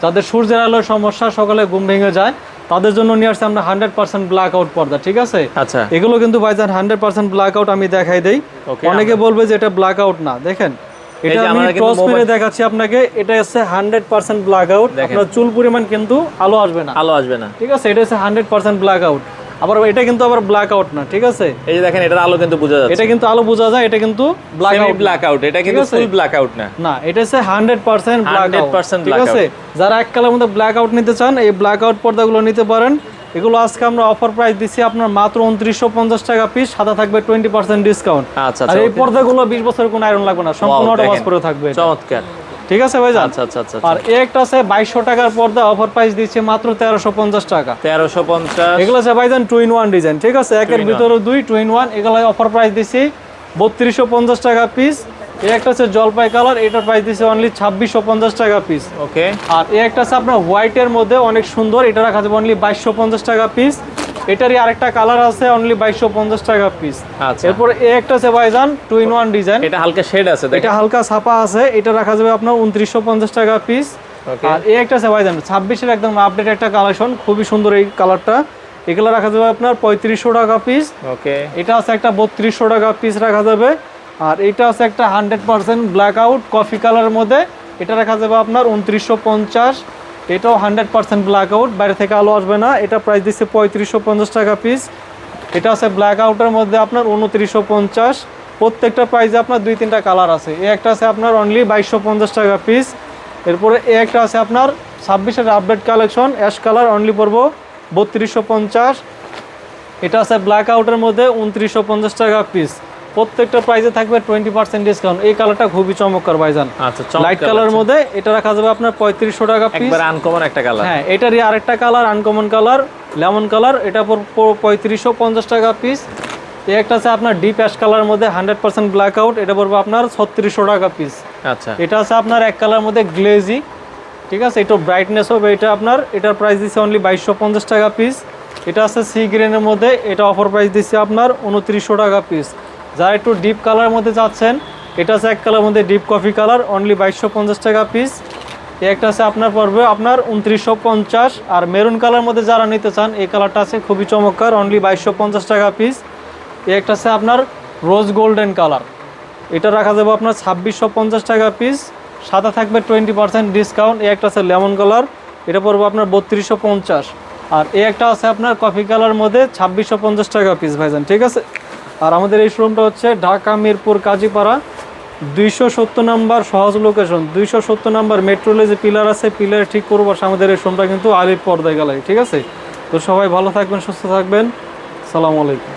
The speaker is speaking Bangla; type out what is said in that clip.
যাদের সূর্যের আলোর সমস্যা, সকালে ঘুম ভেঙে যায়, তাদের জন্য নিয়ে আসছে আমরা 100% ব্ল্যাক আউট পর্দা, ঠিক আছে? আচ্ছা, এগুলো কিন্তু ভাইজান 100% ব্ল্যাক আউট, আমি দেখাই দেই। অনেকে বলবে যে এটা ব্ল্যাক আউট না, দেখেন এটা আমি টস মেরে দেখাচ্ছি আপনাকে। এটা হচ্ছে 100% ব্ল্যাক আউট, আপনার চুল পরিমাণ কিন্তু আলো আসবে না, ঠিক আছে? এটা হচ্ছে 100% ব্ল্যাক আউট। আবার এটা কিন্তু আবার ব্ল্যাক আউট না, ঠিক আছে? এই যে দেখেন, এটার আলো কিন্তু বোঝা যাচ্ছে, এটা কিন্তু আলো বোঝা যায়, এটা কিন্তু ব্ল্যাক আউট, এটা কিন্তু ফুল ব্ল্যাক আউট না, এটা হচ্ছে 100% ব্ল্যাক আউট, 100% ঠিক আছে? যারা এক কালারের মধ্যে ব্ল্যাক আউট নিতে চান, এই ব্ল্যাক আউট পর্দাগুলো নিতে পারেন। এগুলো আজকে আমরা অফার প্রাইস দিচ্ছি আপনার মাত্র 2950 টাকা পিস, সাদা থাকবে 20% ডিসকাউন্ট। আচ্ছা, আর এই পর্দাগুলো 20 বছরের কোনো আয়রন লাগবে না, সম্পূর্ণ ওয়াশ করে থাকবে। চমৎকার, ঠিক আছে ভাই? আচ্ছা আচ্ছা আচ্ছা। আর একটা আছে 2200 টাকার পর্দা, অফার প্রাইস দিচ্ছে মাত্র 1350 টাকা। 1350। এগুলো আছে ভাইজান 2 in 1 ডিজাইন, ঠিক আছে? একের ভিতরে 2 2 in 1। এগুলো অফার প্রাইস দিচ্ছি 3250 টাকা পিস। এই একটা আছে জলপাই কালার, এটার প্রাইস দিচ্ছে অনলি 2650 টাকা পিস। ওকে। আর এই একটা আছে আপনার হোয়াইটের মধ্যে অনেক সুন্দর, এটা রাখা যাবে অনলি 2250 টাকা পিস। এটারই আরেকটা কালার আছে অনলি 2250 টাকা পিস। আচ্ছা, এরপর এই একটা আছে ভাইজান 2 in 1 ডিজাইন, এটা হালকা শেড আছে, এটা হালকা ছাপা আছে, এটা রাখা যাবে আপনার 2950 টাকা পিস। আর এই একটা আছে ভাইজান 26-এর একদম আপডেট একটা কালেকশন, খুবই সুন্দর এই কালারটা। এগুলো রাখা যাবে আপনার 3500 টাকা পিস। ওকে। এটা আছে একটা 3200 টাকা পিস রাখা যাবে। আর এটা আছে একটা 100% ব্ল্যাক আউট কফি কালারের মধ্যে, এটা রাখা যাবে আপনার 2950। এটাও 100% ব্ল্যাক আউট, বাইরে থেকে আলো আসবে না। এটা প্রাইস দিচ্ছে 3550 টাকা পিস। এটা আছে ব্ল্যাক আউটের মধ্যে আপনার 2950। প্রত্যেকটা প্রাইসে আপনার 2-3টা কালার আছে। এই একটা আছে আপনার অনলি 2250 টাকা পিস। এরপরে এই একটা আছে আপনার 26-এর update collection, ash colour, only পড়বো 3250। এটা আছে ব্ল্যাক আউটের মধ্যে 2950 টাকা পিস। প্রত্যেকটা প্রাইসে থাকবে 20% ডিসকাউন্ট। এই কালারটা খুবই চমৎকার ভাইজান, আচ্ছা, লাইট কালারের মধ্যে। এটা রাখা যাবে আপনার 3500 টাকা পিস, একবার আনকমন একটা কালার। হ্যাঁ, এটারই আরেকটা colour uncommon colour, lemon colour, এটা 3550 টাকা পিস। এই একটা আছে আপনার ডিপ অ্যাশ কালারের মধ্যে 100% ব্ল্যাক আউট, এটা পড়বে আপনার 3600 টাকা পিস। আচ্ছা, এটা আছে আপনার এক কালার মধ্যে গ্লেজি, ঠিক আছে? এটা ব্রাইটনেস হবে, এটা আপনার, এটার প্রাইস দিচ্ছে অনলি 2250 টাকা পিস। এটা আছে সি গ্রিনের মধ্যে, এটা অফার প্রাইস দিচ্ছে আপনার 2900 টাকা পিস। যারা একটু ডিপ কালারের মধ্যে চাচ্ছেন, এটা আছে এক কালার মধ্যে ডিপ কফি কালার, অনলি 2250 টাকা পিস। একটা আছে আপনার পড়বে আপনার 2950। আর মেরুন কালার মধ্যে যারা নিতে চান, এই কালারটা আছে খুবই চমৎকার, অনলি 2250 টাকা পিস। একটা আছে আপনার রোজ গোল্ডেন কালার, এটা রাখা যাবে আপনার 2650 টাকা পিস, সাদা থাকবে 20% ডিসকাউন্ট। এই একটা আছে লেমন কালার, এটা পড়বে আপনার 3250। আর এই একটা আছে আপনার কফি কালার মধ্যে 2650 টাকা পিস ভাইজান, ঠিক আছে? আর আমাদের এই শোরুমটা হচ্ছে ঢাকা মিরপুর কাজীপাড়া 270 নাম্বার সহজ লোকেশন, 270 নাম্বার মেট্রো রেলে যে পিলার আছে, পিলার ঠিক করবো আমাদের এই শোরুমটা কিন্তু আলিফ পর্দায় গ্যালারি, ঠিক আছে? তো সবাই ভালো থাকবেন, সুস্থ থাকবেন, আসসালামু আলাইকুম।